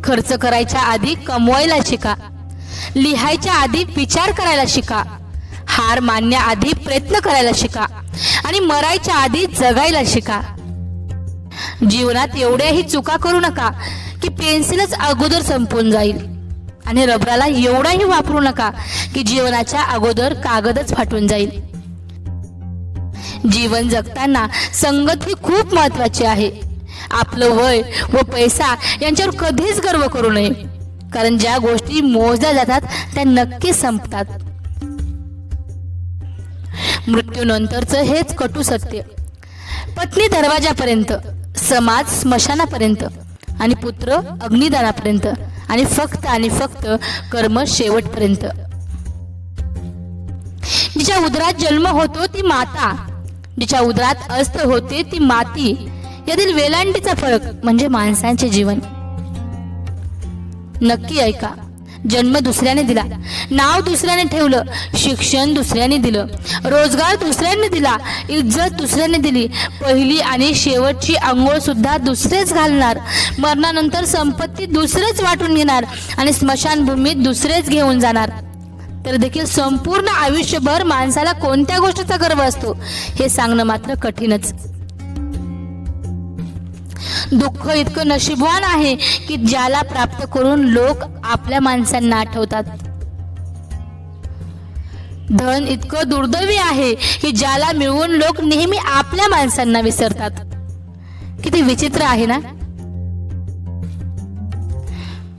खर्च करायच्या आधी कमवायला शिका, लिहायच्या आधी विचार करायला शिका, हार मानण्याआधी प्रयत्न करायला शिका आणि मरायच्या आधी जगायला शिका. जीवनात एवढ्याही चुका करू नका की पेन्सिलच अगोदर संपून जाईल आणि रबराला एवढाही वापरू नका की जीवनाच्या अगोदर कागदच फाटून जाईल. जीवन जगताना संगत ही खूप महत्वाची आहे. आपलं वय व पैसा यांच्यावर कधीच गर्व करू नये, कारण ज्या गोष्टी मोजल्या जातात त्या नक्की संपतात. मृत्यूनंतरचं हेच कटू सत्य. पत्नी दरवाजापर्यंत, समाज स्मशानापर्यंत आणि पुत्र अग्निदानापर्यंत आणि फक्त कर्म शेवटपर्यंत. जिच्या उदरात जन्म होतो ती माता, जिच्या उदरात अस्त होते ती माती. यातील वेलांटीचा फरक म्हणजे माणसांचे जीवन. नक्की ऐका. जन्म दुसऱ्याने दिला, नाव दुसऱ्याने ठेवलं, शिक्षण दुसऱ्याने दिलं, रोजगार दुसऱ्याने दिला, इज्जत दुसऱ्याने दिली, पहिली आणि शेवटची अंघोळ सुद्धा दुसरेच घालणार, मरणानंतर संपत्ती दुसरेच वाटून घेणार आणि स्मशानभूमीत दुसरेच घेऊन जाणार. तर देखील संपूर्ण आयुष्यभर माणसाला कोणत्या गोष्टीचा गर्व असतो हे सांगणं मात्र कठीणच. दुःख इतकं नशीबवान आहे की ज्याला प्राप्त करून लोक आपल्या माणसांना आठवतात. धन इतकं दुर्दैवी आहे की ज्याला मिळवून लोक नेहमी आपल्या माणसांना विसरतात. किती विचित्र आहे ना.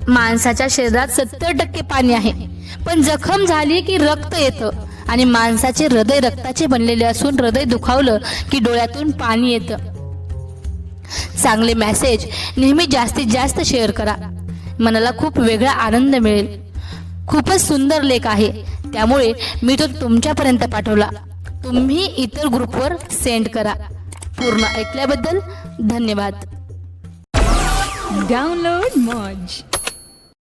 माणसाच्या शरीरात 70% पाणी आहे, पण जखम झाली की रक्त येतं आणि माणसाचे हृदय रक्ताचे बनलेले असून हृदय दुखावलं की डोळ्यातून पाणी येतं. चांगले मेसेज नेहमी जास्तीत जास्त शेअर करा, मनाला खूप वेगळा आनंद मिळेल. खूपच सुंदर लेख आहे, त्यामुळे मी तो तुमच्यापर्यंत पाठवला. तुम्ही इतर ग्रुपवर सेंड करा. पूर्ण ऐकल्याबद्दल धन्यवाद. डाउनलोड मौज.